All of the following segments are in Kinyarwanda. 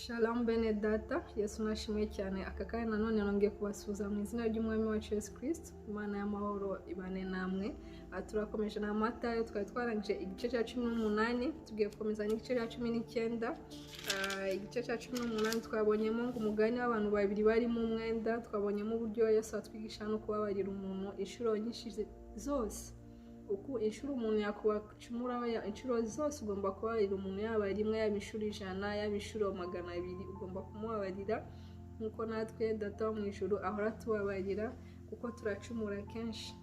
Shalom bene data, Yesu nashimwe cyane aka kanya nanone nongeye kubasuhuza mu izina ry'umwami wacu Yesu Kristo. Imana y'amahoro ibane namwe. Turakomeje na Matayo, twari twarangije igice cya 18, tugiye gukomeza n'igice cya 19. Igice cya 18 twabonyemo ngo umugani w'abantu babiri bari mu mwenda, twabonyemo uburyo Yesu atwigisha no kubabarira umuntu inshuro nyinshi zose. Uko inshuro umuntu yakuwacumuraho inshuro zose ugomba kubabarira umuntu, yaba rimwe, yaba inshuro 100, yaba inshuro 200, ugomba kumubabarira nkuko natwe data wo mu ijuru ahora tubabarira, kuko turacumura kenshi.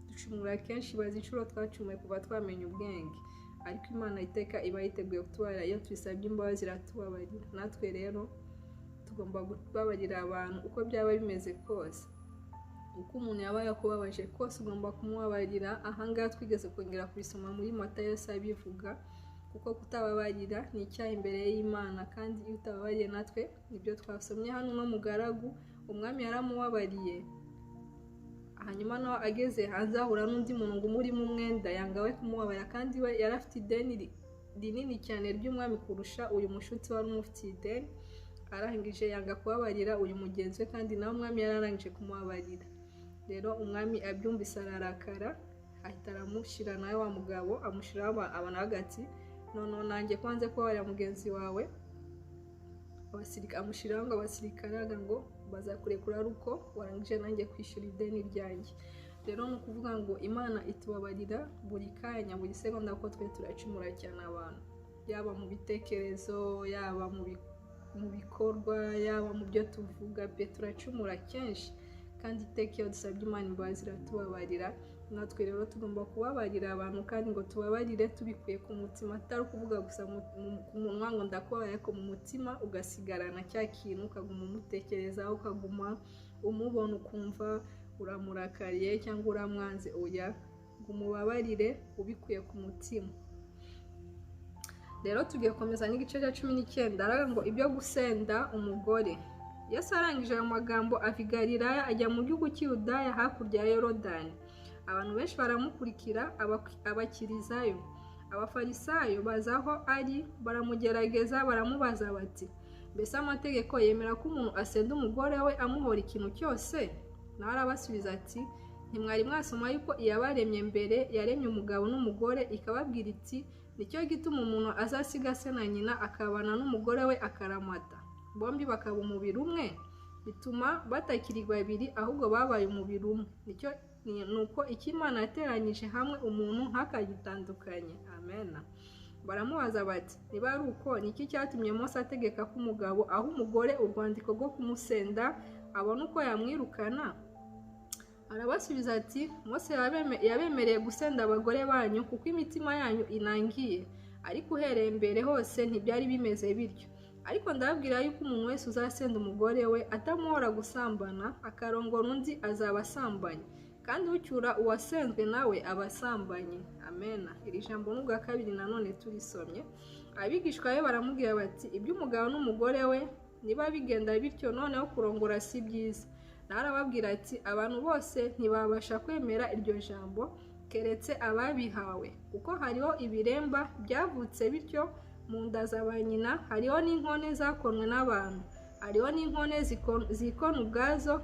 Ducumura kenshi, bazi inshuro twacumuye kuva twamenya ubwenge, ariko Imana iteka iba yiteguye kutubarira iyo twisabye imbabazi, iratubabarira. Natwe rero tugomba kubabarira abantu uko byaba bimeze kose. Uko umuntu yaba yakubabaje kose ugomba kumubabarira. Ahangaha twigeze kongera kubisoma muri Matayo abivuga, kuko kutababarira ni icyaha imbere y'Imana, kandi iyo utababariye natwe nibyo twasomye hano. No mugaragu umwami yaramubabariye, hanyuma nawe ageze hanze ahura n'undi muntu ngo umuri mu mwenda, yanga we kumubabarira, kandi we yari afite ideni rinini cyane ry'umwami kurusha uyu mushuti wari umufitiye ideni. Arangije yanga kubabarira uyu mugenzi we, kandi nawe umwami yararangije kumubabarira. Rero umwami abyumvise ararakara, ahita aramushyira nawe wa mugabo, amushyiraho abana hagati. None nanjye kwanze kubabarira mugenzi wawe, amushyiraho ngo abasirikare ngo bazakurekura ari uko warangije nanjye kwishyura ideni ryanjye. Rero ni ukuvuga ngo Imana itubabarira buri kanya, buri segonda, ko twe turacumura cyane abantu, yaba mu bitekerezo, yaba mu bikorwa, yaba mu byo tuvuga, pe turacumura kenshi, kandi iteka iyo dusabye Imana imbabazi iratubabarira. Natwe rero tugomba kubabarira abantu, kandi ngo tubabarire tubikuye ku mutima, atari ukuvuga gusa ku munwa ngo ndakubabarira, ariko mu mutima ugasigarana cya kintu, ukaguma umutekerezaho, ukaguma umubona ukumva uramurakariye cyangwa uramwanze. Oya, ngo umubabarire ubikuye ku mutima. Rero tugiye gukomeza n'igice cya 19, aravuga ngo ibyo gusenda umugore. Yesu arangije ayo magambo ava i Galilaya ajya mu gihugu cy'Iyudaya hakurya ya Yorodani. Abantu benshi baramukurikira, abakirizayo. Abafarisayo baza aho ari, baramugerageza, baramubaza bati, mbese amategeko yemera ko umuntu asenda umugore we amuhora ikintu cyose? Nawe arabasubiza ati, ntimwari mwasoma yuko iyabaremye mbere yaremye umugabo n'umugore, ikababwira iti, nicyo gituma umuntu azasiga se na nyina akabana n'umugore we akaramata, bombi bakaba umubiri umwe. Bituma batakiri babiri, ahubwo babaye umubiri umwe. Nuko icyo Imana yateranyije hamwe umuntu ntakagitandukanye. Amen. Baramubaza bati, niba ari uko, niki cyatumye Mose ategeka ko umugabo aho umugore urwandiko rwo kumusenda abona uko yamwirukana? Arabasubiza ati, Mose yabemereye gusenda abagore banyu kuko imitima yanyu inangiye, ariko uhereye mbere hose ntibyari bimeze bityo. Ariko ndababwira yuko umuntu wese uzasenda umugore we atamuhora gusambana, akarongora undi, azaba asambanye, kandi ucyura uwasenzwe nawe aba asambanye. Amen. Iri jambo n'ubwa kabiri nanone turisomye. Abigishwa be baramubwira bati, iby'umugabo n'umugore we niba bigenda bityo, noneho kurongora si byiza. Nawe arababwira ati, abantu bose ntibabasha kwemera iryo jambo keretse ababihawe, kuko hariho ibiremba byavutse bityo mu nda za ba nyina, hariho n'inkone zakonwe n'abantu, hariho n'inkone zikona ubwazo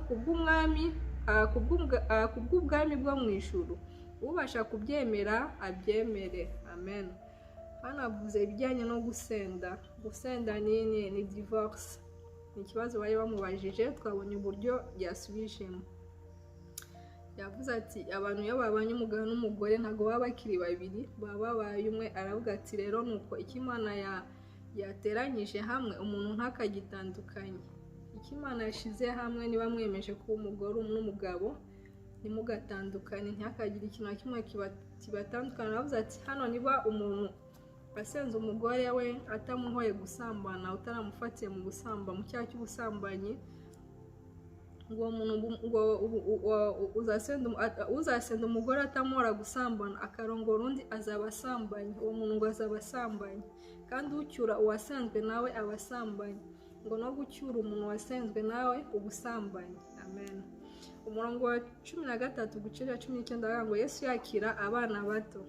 kubw'ubwami bwo mu ijuru. Ubasha kubyemera abyemere. Amen. Hano avuze ibijyanye no gusenda. Gusenda ni divorce. Ni ikibazo bari bamubajije, twabonye uburyo yasubijemo. Yavuze ati, abantu iyo babanye umugabo n'umugore ntabwo baba bakiri babiri, baba babaye umwe. Aravuga ati, rero nuko icyo Imana yateranyije hamwe umuntu ntakagitandukanye. Icyo Imana yashyize hamwe, niba mwemeje kuba umugore n'umugabo, ntimugatandukane, ntihakagire ikintu na kimwe kibatandukana. Aravuze ati, hano niba umuntu asenze umugore we atamuhoye gusambana, utaramufatiye mu gusamba, mu cyaha cy'ubusambanyi, ngo uzasenda umugore atamuhora gusambana akarongora undi, azaba asambanye. Uwo muntu ngo azaba asambanye, kandi ucyura uwasenzwe nawe aba asambanye. Ngo no gucyura umuntu wasenzwe nawe ubusambanye. Amen. Umurongo wa 13 guce cya 19 aravuga ngo Yesu yakira abana bato,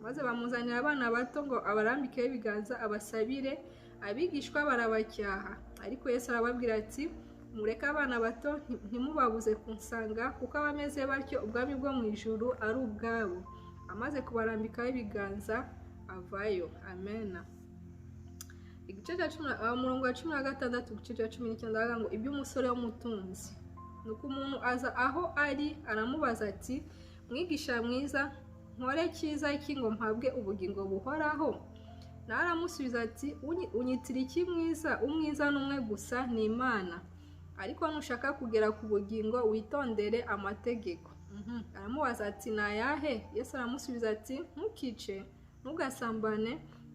maze bamuzanira abana bato ngo abarambikeho ibiganza abasabire. abigishwa barabacyaha, ariko Yesu arababwira ati mureke abana bato ntimubabuze kunsanga, kuko abameze batyo ubwami bwo mu ijuru ari ubwabo. Amaze kubarambikaho ibiganza avayo. Amena. Igice cya umurongo wa 16 igice cya 19 aravuga ngo iby'umusore w'umutunzi. Nuko umuntu aza aho ari aramubaza ati mwigisha mwiza, nkore cyiza iki ngo mpabwe ubugingo buhoraho? Nawe aramusubiza ati unyitira iki mwiza? Umwiza n'umwe gusa, ni Imana. Ariko nushaka kugera ku bugingo witondere amategeko. Aramubaza ati ni ayahe? Yesu aramusubiza ati ntukice, ntugasambane,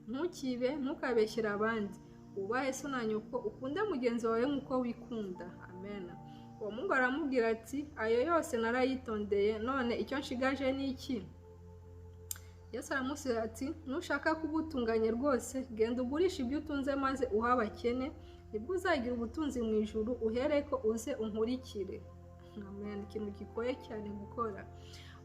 ntukibe, ntukabeshyere abandi, ubahe so na nyoko, ukunde mugenzi wawe nk'uko wikunda. Amen. Uwo Mungu aramubwira ati ayo yose narayitondeye, none icyo nshigaje ni iki? Yesu aramusubiza ati nushaka kubutunganye rwose, genda ugurisha ibyo utunze maze uha abakene, nibwo uzagira ubutunzi mu ijuru, uhereko uze unkurikire. Amen. Ikintu gigoye cyane gukora.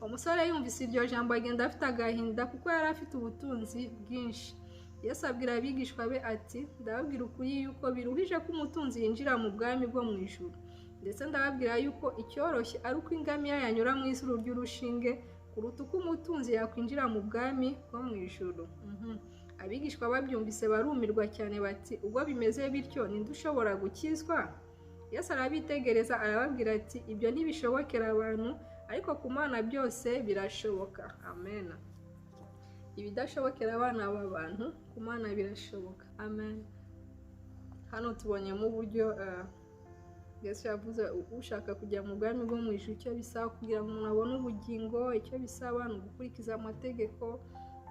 Umusore yumvise iryo jambo agenda afite agahinda, kuko yari afite ubutunzi bwinshi. Yesu abwira abigishwa be ati ndababwira ukuri yuko biruhije ko umutunzi yinjira mu bwami bwo mu ijuru. Ndetse ndababwira yuko icyoroshye ari uko ingamiya yanyura mu izuru ry'urushinge, kuruta uko umutunzi yakwinjira mu bwami bwo mu ijuru. Abigishwa babyumvise barumirwa cyane bati ubwo bimeze bityo ninde ushobora gukizwa? Yesu arabitegereza arababwira ati ibyo ntibishobokera abantu, ariko ku Mana byose birashoboka. Amen. Ibidashobokera abana b'abantu ku Mana birashoboka. Amen. Hano tubonyemo uburyo Yesu yavuze ushaka kujya mu bwami bwo mu ijuru icyo bisaba kugira ngo umuntu abone ubugingo, icyo bisaba ni ugukurikiza amategeko,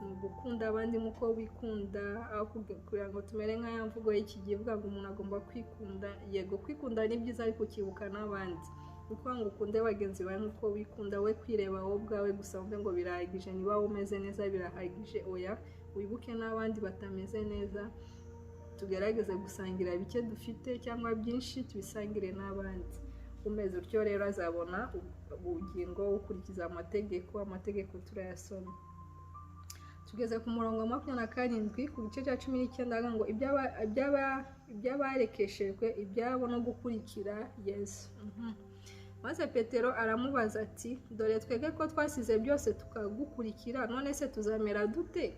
ni gukunda abandi nk'uko wikunda, aho kugira ngo tumere nk'aya mvugo y'iki gihe ivuga ngo umuntu agomba kwikunda. Yego, kwikunda ni byiza, ariko ukibuka n'abandi. Ni ukuvuga ngo ukunde bagenzi bawe nk'uko wikunda, we kwireba wowe ubwawe gusa wumve ngo birahagije, niba umeze neza birahagije. Oya, wibuke n'abandi batameze neza, tugerageze gusangira bike dufite cyangwa byinshi tubisangire n'abandi. Umeze utyo rero azabona ubugingo, ukurikiza amategeko turayasoma. Tugeze ku murongo wa 27 ku gice cya 19 ngo ibyabarekeshejwe ibyabo no gukurikira Yesu. Maze Petero aramubaza ati dore twebwe ko twasize byose tukagukurikira, none se tuzamera dute?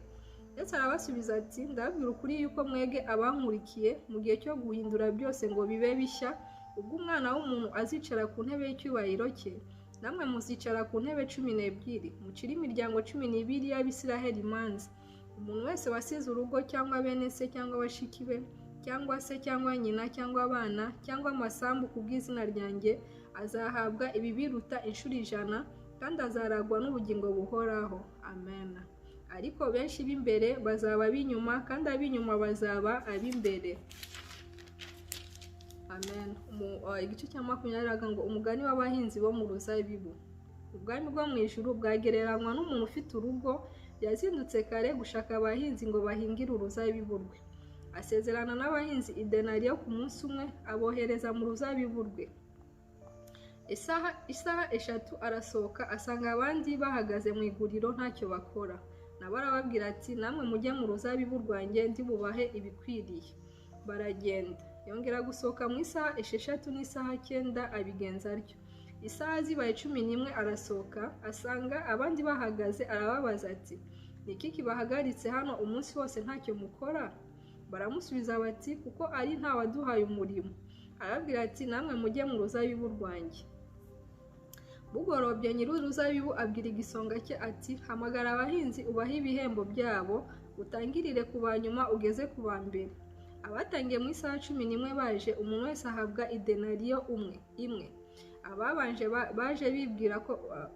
Yesu arabasubiza ati ndababwira ukuri yuko mwege abankurikiye mu gihe cyo guhindura byose ngo bibe bishya, ubwo umwana w'umuntu azicara ku ntebe y'icyubahiro cye, namwe muzicara ku ntebe 12, mucire imiryango 12 y'Abisiraheli imanza. Umuntu wese wasize urugo cyangwa bene se cyangwa bashiki be cyangwa se cyangwa nyina cyangwa abana cyangwa amasambu ku bw'izina ryanjye azahabwa ibibiruta inshuro 100, kandi azaragwa n'ubugingo buhoraho. Amen. Ariko benshi b'imbere bazaba ab'inyuma, kandi ab'inyuma bazaba ab'imbere. Amen. Igice cya 20 ngo umugani w'abahinzi bo mu ruzabibu. Ubwami bwo mu ijuru bwagereranywa n'umuntu ufite urugo, yazindutse kare gushaka abahinzi ngo bahingire uruzabibu rwe. Asezerana n'abahinzi idenariyo ku munsi umwe, abohereza mu ruzabibu rwe. Isaha 3 arasohoka asanga abandi bahagaze mu iguriro ntacyo bakora. Nabo arababwira ati namwe mujye mu ruzabibu rwanjye ndi bubahe ibikwiriye. Baragenda. Yongera gusohoka mu isaha 6 n'isaha 9 abigenza atyo. Isaha zibaye 11 arasohoka asanga abandi bahagaze, arababaza ati niki kibahagaritse hano umunsi wose ntacyo mukora? Baramusubiza bati kuko ari nta waduhaye umurimo. Arababwira ati namwe mujye mu ruzabibu rwanjye. Bugorobye nyir'uruzabibu abwira igisonga cye ati hamagara abahinzi ubahe ibihembo byabo, utangirire ku banyuma ugeze ku ba mbere. Abatangiye mu isaha 11 baje, umuntu wese ahabwa idenariyo imwe. Ababanje baje bibwira ko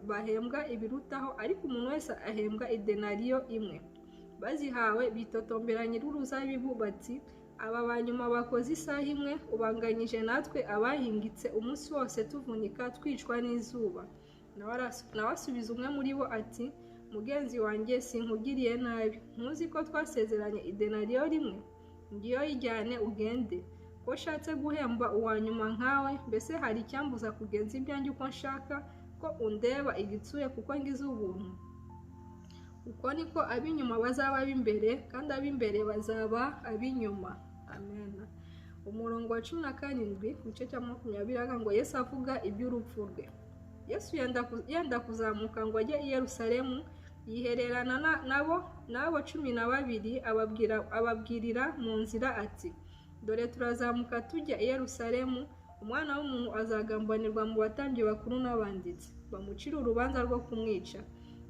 bahembwa ibirutaho, ariko umuntu wese ahembwa idenariyo imwe. Bazihawe bitotombera nyir'uruzabibu bati aba banyuma bakoze isaha imwe, ubanganyije natwe abahingitse umunsi wose tuvunika twicwa n'izuba. Nawe asubiza umwe muri bo ati mugenzi wanjye sinkugiriye nabi, ntuzi ko twasezeranye idenariyo rimwe? Ngiyo yijyane ugende. Ko ushatse guhemba uwa nyuma nkawe, mbese hari icyambuza kugenza ibyanjye uko nshaka, ko undeba igitsure kuko ngize ubuntu? Uko niko ab'inyuma bazaba ab'imbere, kandi ab'imbere bazaba ab'inyuma. amen. Umurongo wa 17 ku gice cya 20 ngo Yesu avuga iby'urupfu rwe. Yesu yenda kuzamuka ngo ajye i Yerusalemu, yihererana n'abo 12 ababwirira mu nzira ati, dore turazamuka tujya i Yerusalemu, umwana w'umuntu azagambanirwa mu batambyi bakuru n'abanditsi, bamucira urubanza rwo kumwica,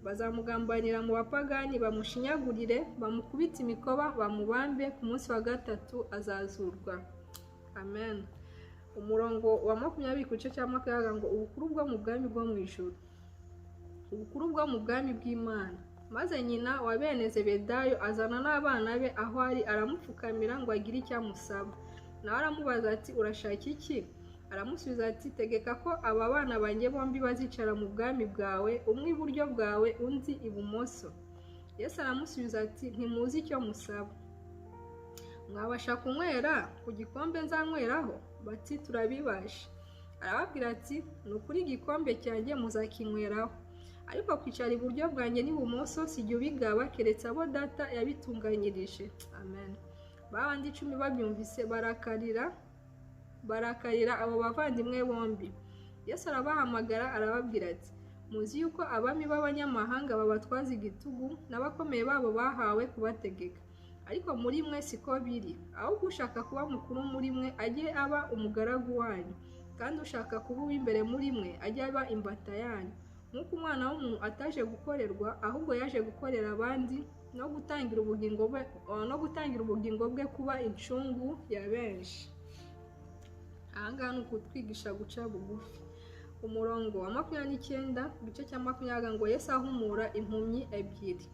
bazamugambanira mu bapagani, bamushinyagurire, bamukubite imikoba, bamubambe, ku munsi wa gatatu azazurwa, amen. Umurongo wa 20 ku gice cya 20 ngo ubukuru bwo mu bwami bwo mu ijuru, ubukuru bwo mu bwami bw'Imana. Maze nyina wa bene Zebedayo azana n'abana be aho ari, aramupfukamira ngo agire icyo amusaba. Nawe aramubaza ati, urashaka iki? Aramusubiza ati, tegeka ko aba bana banjye bombi bazicara mu bwami bwawe, umwe iburyo bwawe undi ibumoso. Yesu aramusubiza ati, ntimuzi icyo musaba. Mwabasha kunywera ku gikombe nzanyweraho? Bati, turabibasha. Arababwira ati, ni ukuri igikombe cyanjye muzakinyweraho, ariko kwicara iburyo bwanjye n'ibumoso sijya ubigaba, keretse abo data yabitunganyirije, amen. Babandi 10 babyumvise barakarira abo bavandimwe bombi. Yesu arabahamagara arababwira ati, muzi yuko abami b'abanyamahanga babatwaza igitugu, n'abakomeye babo bahawe kubategeka, ariko muri mwe siko biri. Ahubwo ushaka kuba mukuru muri mwe ajye aba umugaragu wanyu, kandi ushaka kuba uw'imbere muri mwe ajye aba imbata yanyu. Nk'uko umwana w'umuntu ataje gukorerwa, ahubwo yaje gukorera abandi, no gutangira ubugingo bwe kuba incungu ya benshi. Ahangaha ni ukutwigisha guca bugufi. Umurongo wa 29 ku gice cya 20 ngo Yesu ahumura impumyi ebyiri.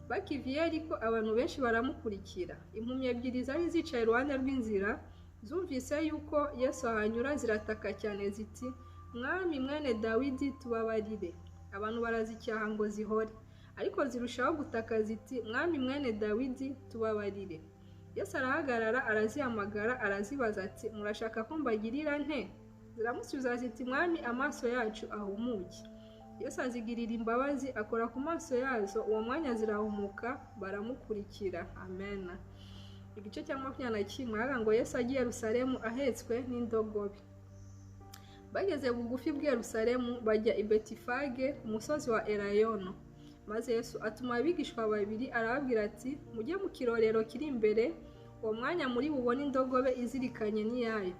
Bakiva i Yeriko abantu benshi baramukurikira. Impumyi ebyiri zari zicaye iruhande rw'inzira, zumvise yuko Yesu ahanyura zirataka cyane ziti, Mwami mwene Dawidi tubabarire. Abantu barazicyaha ngo zihore, ariko zirushaho gutaka ziti, Mwami mwene Dawidi tubabarire. Yesu arahagarara arazihamagara arazibaza ati, murashaka ko mbagirira nte? Ziramusubiza ziti, Mwami amaso yacu ahumuke. Yesu azigirira imbabazi, akora ku maso yazo, uwo mwanya zirahumuka, baramukurikira, amen. Igice cya 21 ngo Yesu agiye Yerusalemu ahetswe n'indogobe. Bageze bugufi bwa Yerusalemu bajya i Betifage ku musozi wa Elayono. Maze Yesu atuma abigishwa 2 arababwira ati, mujye mu kirorero kiri imbere, uwo mwanya muri bubone indogobe izirikanye n'iyayo,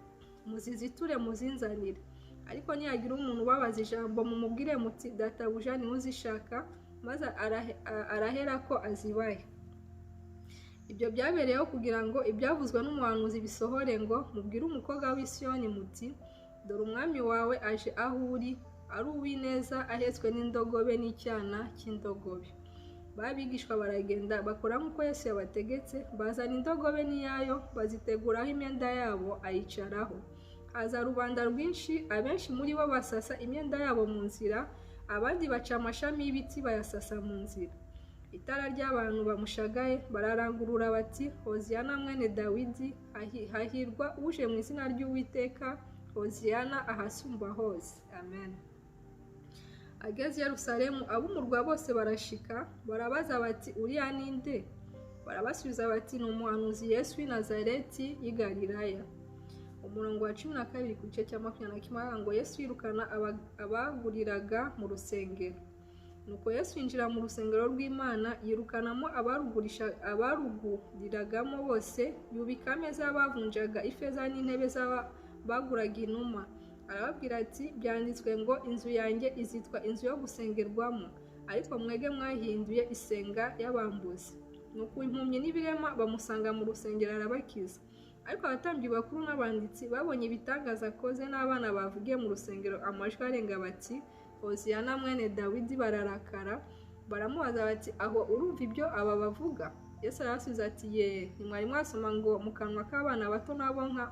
muziziture muzinzanire. Ariko niyagira umuntu ubabaza ijambo, mumubwire muti, databuja niwe uzishaka, maze arahera ko azibahe. Ibyo byabereyeho kugira ngo ibyavuzwe n'umuhanuzi bisohore ngo, mubwire umukobwa w'i Siyoni muti, dore umwami wawe aje aho uri, ari uw'ineza, ahetswe n'indogobe n'icyana cy'indogobe. Babigishwa baragenda bakora nk'uko Yesu yabategetse, bazana indogobe n'iyayo, baziteguraho imyenda yabo, ayicaraho. Haza rubanda rwinshi, abenshi muri bo basasa imyenda yabo mu nzira, abandi baca amashami y'ibiti bayasasa mu nzira. Itara ry'abantu bamushagaye bararangurura bati, Hoziyana mwene Dawidi, hahirwa uje mu izina ry'Uwiteka, Hoziyana ahasumba hose, amen. Ageze i Yerusalemu ab'umurwa bose barashika, barabaza bati, uriya ninde? Barabasubiza bati, ni umuhanuzi Yesu w'i Nazareti y'i Galilaya. Umurongo wa 12 ku gice cya 21 ngo Yesu yirukana abaguriraga mu rusengero. Nuko Yesu yinjira mu rusengero rw'Imana, yirukanamo abaruguriragamo bose, yubika ameza y'abavunjaga ifeza n'intebe z'abaguraga inuma. Arababwira ati, byanditswe ngo, inzu yanjye izitwa inzu yo gusengerwamo, ariko mwege mwahinduye isenga y'abambuzi. Nuko impumyi n'ibirema bamusanga mu rusengero arabakiza. Ariko abatambyi bakuru n'abanditsi babonye ibitangaza akoze n'abana bavugiye mu rusengero amajwi arenga bati, Hoziyana mwene Dawidi, bararakara, baramubaza bati, aho urumva ibyo aba bavuga? Yesu arabasubiza ati, ntimwari mwasoma ngo mu kanwa k'abana bato nabo nka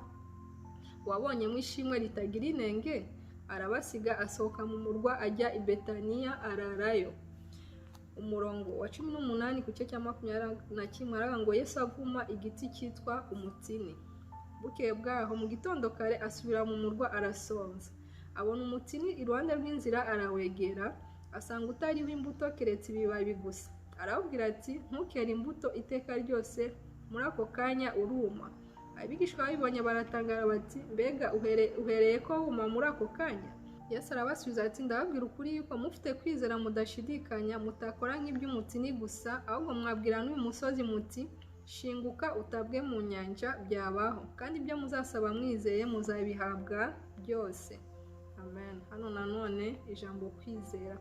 wabonye mu ishimwe ritagira inenge? Arabasiga asohoka mu murwa ajya i Betaniya ararayo. Umurongo wa 18 ku gice cya 21 aravuga ngo Yesu avuma igiti cyitwa umutini. Bukeye bwaho mu gitondo kare asubira mu murwa arasonza. Abona umutini iruhande rw'inzira arawegera, asanga utariho imbuto keretse ibibabi gusa. Arababwira ati, ntukere imbuto iteka ryose muri ako kanya uruma. Abigishwa babibonye baratangara bati, mbega uhereye ko wuma muri ako kanya? Yesu arabasubiza ati, ndababwira ukuri yuko mufite kwizera mudashidikanya mutakora nk'iby'umutini gusa, ahubwo mwabwira n'uyu musozi muti, shinguka utabwe mu nyanja, byabaho, kandi ibyo muzasaba mwizeye muzabihabwa byose. Amen. Hano nanone ijambo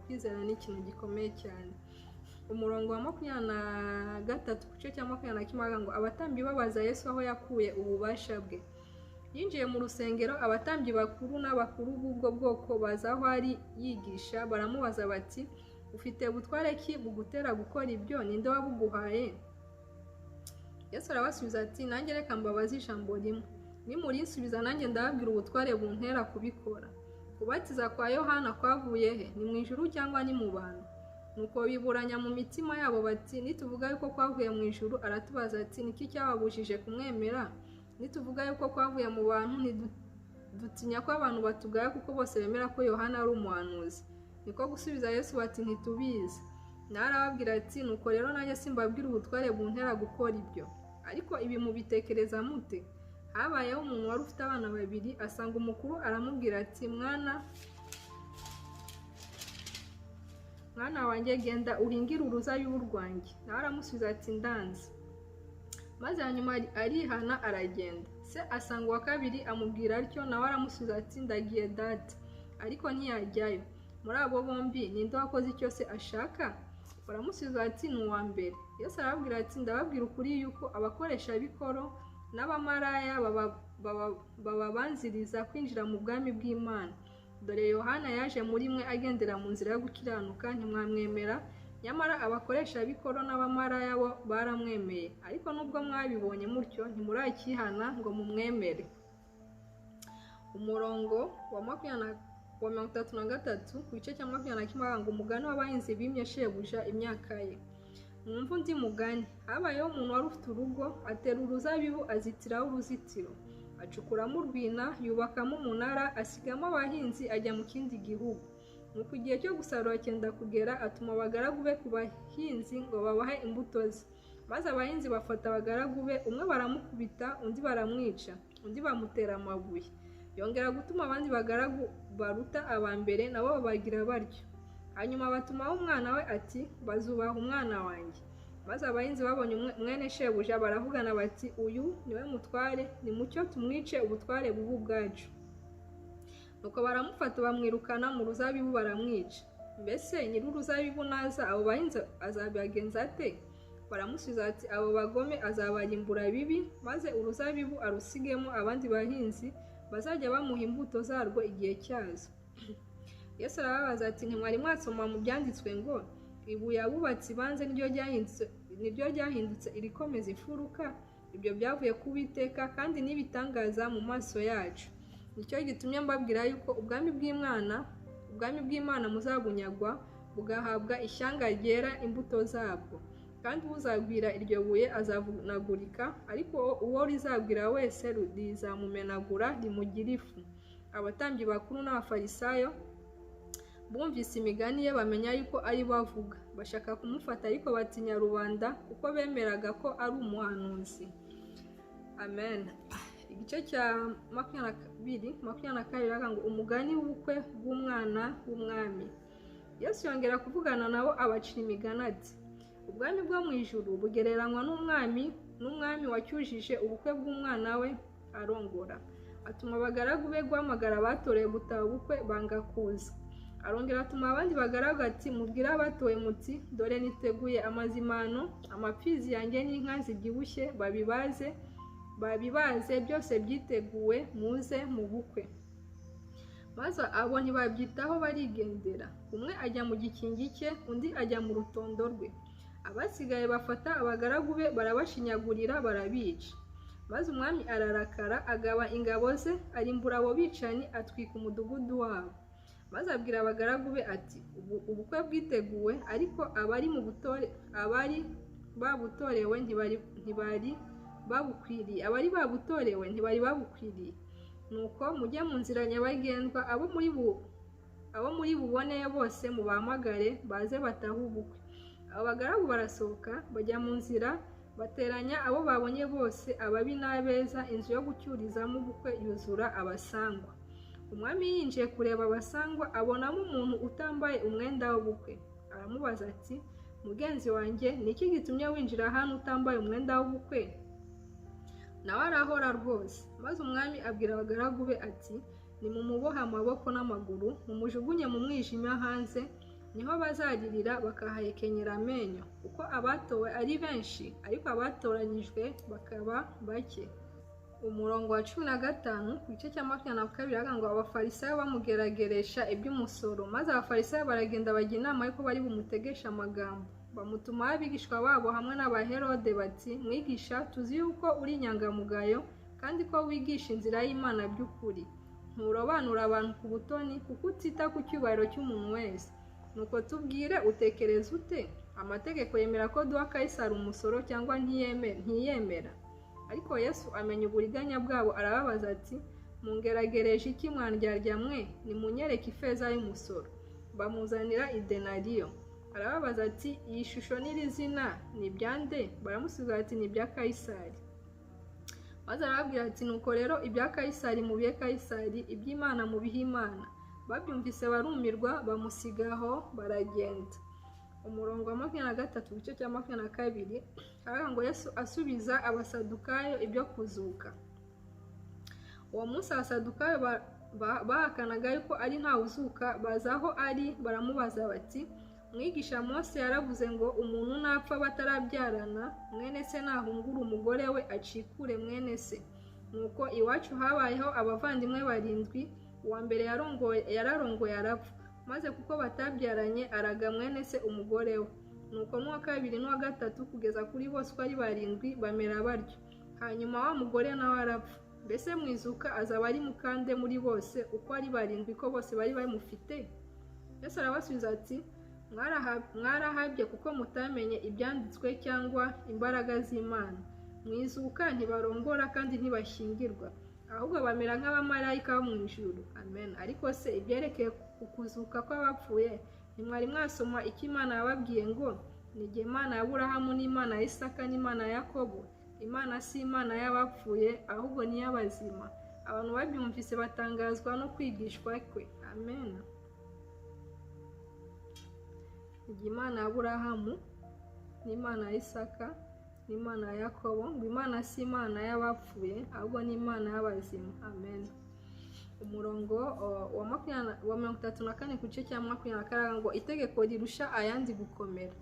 kwizera ni ikintu gikomeye cyane. Umurongo wa 23 ku gice cya 21 ngo abatambyi babaza Yesu aho yakuye ububasha bwe. Yinjiye mu rusengero, abatambyi bakuru n'abakuru b'ubwo bwoko baza aho ari yigisha, baramubaza bati, ufite butware ki bugutera gukora ibyo? Ninde wabuguhaye? Yesu arabasubiza ati, nanjye reka mbabaze ijambo rimwe, nimurinsubiza nanjye ndababwira ubutware buntera kubikora. Kubatiza kwa Yohana kwavuye he? Ni mu ijuru cyangwa ni mu bantu? Nuko biburanya mu mitima yabo bati, nituvuga yuko kwavuye mu ijuru, aratubaza ati, niki cyababujije kumwemera? Nituvuga yuko kwavuye mu bantu, ntidutinya ko abantu batugaya kuko bose bemera ko Yohana ari umuhanuzi. Niko gusubiza Yesu bati, ntitubizi. Narababwira ati, nuko rero nanjye simbabwira ubutware buntera gukora ibyo. Ariko ibi mubitekereza mute? Habayeho umuntu wari ufite abana babiri, asanga umukuru aramubwira ati, mwana wanjye genda uhingire uruzabibu rwanjye. Nawe aramusubiza ati, ndanze. Maze hanyuma arihana aragenda. Se asanga uwa kabiri amubwira atyo, nawe aramusubiza ati, ndagiye data. Ariko ntiyajyayo. Muri abo bombi ninde wakoze icyo se ashaka? Baramusubiza ati, ni uwa mbere. Yesu arababwira ati, ndababwira ukuri yuko abakoresha bikoro n'abamaraya babanziriza kwinjira mu bwami bw'Imana. Dore Yohana yaje muri mwe agendera mu nzira yo gukiranuka, ntimwamwemera, nyamara abakoresha bikoro n'abamaraya bo baramwemeye. Ariko nubwo mwabibonye mutyo, ntimurakihana ngo mumwemere. Umurongo wa 33 ku gice cya 21 ngo umugani w'abahinzi bimye shebuja imyaka ye. Mwumva undi mugani. Habayeho umuntu wari ufite urugo, atera uruzabibu azitiraho uruzitiro, acukuramo urwina, yubakamo umunara, asigamo abahinzi, ajya mu kindi gihugu. Nuko igihe cyo gusarura cyenda kugera, atuma abagaragu be ku bahinzi ngo babahe imbuto ze. Maze abahinzi bafata abagaragu be, umwe baramukubita, undi baramwica, undi bamutera amabuye. Yongera gutuma abandi bagaragu baruta abambere nabo babagira batyo. Hanyuma batumaho umwana we ati, bazubaha umwana wanjye. Maze abahinzi babonye mwene shebuja baravugana bati, uyu niwe mutware, nimucyo tumwice ubutware bubu bwacu. Nuko baramufata bamwirukana mu ruzabibu baramwica. Mbese nyiri uruzabibu naza abo bahinzi azabagenza ate? Baramusubiza ati, abo bagome azabarimbura bibi, maze uruzabibu arusigemo abandi bahinzi bazajya bamuha imbuto zarwo igihe cyazo. Yesu arababaza ati, ntimwari mwasoma mu byanditswe ngo, ibuye abubatsi banze niryo ryahindutse irikomeza imfuruka? Ibyo byavuye ku Uwiteka kandi n'ibitangaza mu maso yacu. Nicyo gitumye mbabwira yuko ubwami bw'Imana muzabunyagwa, bugahabwa ishyanga ryera imbuto zabwo. Kandi uzabwira iryo buye azavunagurika, ariko uwo rizabwira wese rizamumenagura rimugire ifu. Abatambyi bakuru n'abafarisayo bumvise imigani ye bamenya yuko ari bavuga, bashaka kumufata ariko batinya rubanda kuko bemeraga ko ari umuhanuzi. Amen. Igice cya 22 ngo umugani w'ubukwe bw'umwana w'umwami. Yesu yongera kuvugana nabo abacira imigani ati, ubwami bwo mu ijuru bugereranywa n'umwami wacyujije ubukwe bw'umwana we arongora. Atuma abagaragu be guhamagara abatoreye gutaha ubukwe, banga kuza. Arongera atuma abandi bagaragu ati, mubwire abatoye muti, dore niteguye amazimano, amapfizi yanjye n'inka zibyibushye, babibaze byose byiteguwe, muze mu bukwe. Maze abo ntibabyitaho barigendera, umwe ajya mu gikingi cye, undi ajya mu rutondo rwe. Abasigaye bafata abagaragu be barabashinyagurira barabica. Maze umwami ararakara, agaba ingabo ze, arimbura abo bicanyi, atwika umudugudu wabo. Maze abwira abagaragu be ati, ubukwe bwiteguwe, ariko abari babutorewe ntibari babukwiriye. Nuko mujye mu nzira nyabagendwa, abo muri buboneye bose mubahamagare baze batahe ubukwe. Abo bagaragu barasohoka bajya mu nzira, bateranya abo babonye bose, ababi n'abeza. Inzu yo gucyurizamo ubukwe yuzura abasangwa. Umwami yinjiye kureba abasangwa, abonamo umuntu utambaye umwenda w'ubukwe. Aramubaza ati, mugenzi wanjye, ni iki gitumye winjira hano utambaye umwenda w'ubukwe? Nawe arahora rwose. Maze umwami abwira abagaragu be ati, nimumubohe amaboko n'amaguru, mumujugunye mu mwijima hanze, niho bazagirira bakahahekenyera amenyo, kuko abatowe ari benshi, ariko abatoranyijwe bakaba bake. Umurongo wa 15 ku gice cya 22 avuga ngo abafarisayo bamugerageresha iby'umusoro, maze abafarisayo baragenda bajya inama yuko bari bumutegesha amagambo. Bamutumaho abigishwa babo hamwe n'abaherode bati, mwigisha, tuzi yuko uri inyangamugayo kandi ko wigisha inzira y'Imana by'ukuri. Nturobanura abantu ku butoni, kuko utita ku cyubahiro cy'umuntu wese. Nuko tubwire, utekereza ute? Amategeko yemera ko duha Kaisari umusoro cyangwa ntiyemera? Ariko Yesu amenya uburiganya bwabo, arababaza ati, mungeragereje iki mwandyarya mwe? Nimunyereke ifeza y'umusoro. Bamuzanira idenariyo. Arababaza ati, iyi shusho n'iri zina ni ibyande? Baramusubiza ati, ni ibya Kaisari. Maze arababwira ati, nuko rero ibya Kaisari mubihe Kaisari, iby'Imana mubihe Imana. Babyumvise barumirwa, bamusigaho baragenda. Umurongo wa 23 igice cya 22 aravuga ngo Yesu asubiza abasadukayo ibyo kuzuka. Uwo munsi abasadukayo bahakanaga yuko ari nta uzuka, baza aho ari baramubaza bati, mwigisha, Mose yaravuze ngo umuntu napfa batarabyarana, mwene se nahungura umugore we acikure mwene se. Nuko iwacu habayeho abavandimwe 7, uwa mbere yararongoye arapfa, maze kuko batabyaranye araga mwene se umugore we. Nuko n'uwa kabiri n'uwa gatatu kugeza kuri bose uko ari 7 bamera batyo. Hanyuma wa mugore nawe arapfa. Mbese mwizuka azaba ari mukande muri bose uko ari 7 ko bose bari bamufite? Yesu arabasubiza ati, mwarahabye kuko mutamenye ibyanditswe cyangwa imbaraga z'Imana. Mwizuka ntibarongora kandi ntibashyingirwa, ahubwo bamera nk'abamarayika bo mu ijuru. Amen. Ariko se ibyerekeye kuzuka kw'abapfuye, ntimwari mwasoma icyo Imana yababwiye ngo, ni jye Imana ya Aburahamu n'Imana ya Isaka n'Imana ya Yakobo? Imana si Imana y'abapfuye, ahubwo ni y'abazima. Abantu babyumvise batangazwa no kwigishwa kwe. Amen. Imana ya Aburahamu n'Imana ya Isaka n'Imana ya Yakobo, ngo Imana si Imana y'abapfuye, ahubwo ni Imana y'abazima. Amen. Umurongo wa 34 ku gice cya 24 ngo itegeko rirusha ayandi gukomera.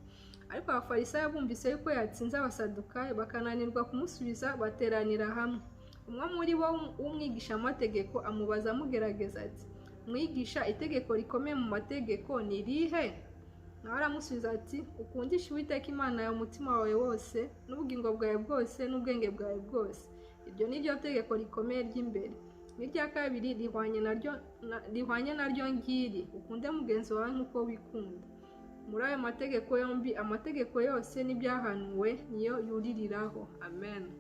Ariko abafarisayo bumvise yuko yatsinze abasadukayo, bakananirwa kumusubiza, bateranira hamwe. Umwe muri bo w'umwigisha amategeko amubaza amugerageza ati, mwigisha, itegeko rikomeye mu mategeko ni irihe? Nawe aramusubiza ati, ukundishe Uwiteka Imana yawe umutima wawe wose, n'ubugingo bwawe bwose, n'ubwenge bwawe bwose. Iryo ni ryo tegeko rikomeye ry'imbere. N'irya kabiri rihwanye naryo ngiri, ukunde mugenzi wawe nk'uko wikunda. Muri ayo mategeko yombi, amategeko yose n'ibyahanuwe niyo yuririraho. Amen.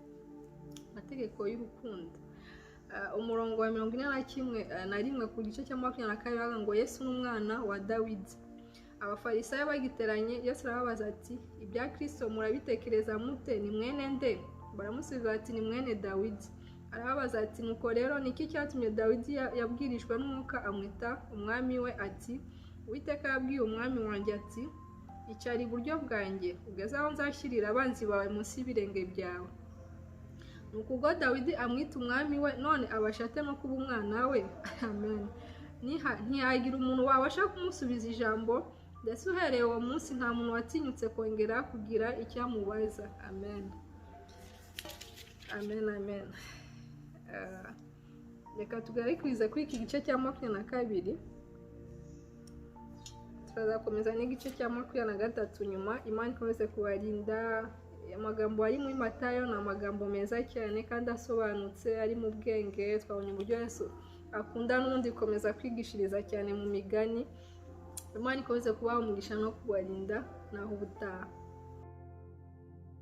Amategeko y'urukundo. Umurongo wa 41 ku gice cya 22 ngo Yesu n'umwana wa Dawidi. Abafarisayo bagiteranye, Yesu arababaza ati, ibya Kristo murabitekereza mute? Ni mwene nde? Baramusubiza ati, ni mwene Dawidi. Arababaza ati, nuko rero niki cyatumye Dawidi yabwirijwe n'Umwuka amwita umwami we ati, Uwiteka yabwiye umwami wanjye ati, icara iburyo bwanjye ugeze aho nzashyirira abanzi bawe munsi y'ibirenge byawe. Nuko ubwo Dawidi amwita umwami we, none abasha ate no kuba umwana we? Amen. Ntihagira umuntu wabasha kumusubiza ijambo, ndetse uhereye uwo munsi nta muntu watinyutse kongera kugira icyo amubaza. Amen. Amen. Amen. Reka tugarikirize kuri iki gice cya 22. Turazakomeza n'igice cya 23 nyuma. Imana ikomeze kubarinda. Amagambo ari muri Matayo ni amagambo meza cyane kandi asobanutse, ari mu bwenge. Twabonye uburyo Yesu akunda n'ubundi gukomeza kwigishiriza cyane mu migani. Imana ikomeze kubaha umugisha no kubarinda. Naho ubutaha.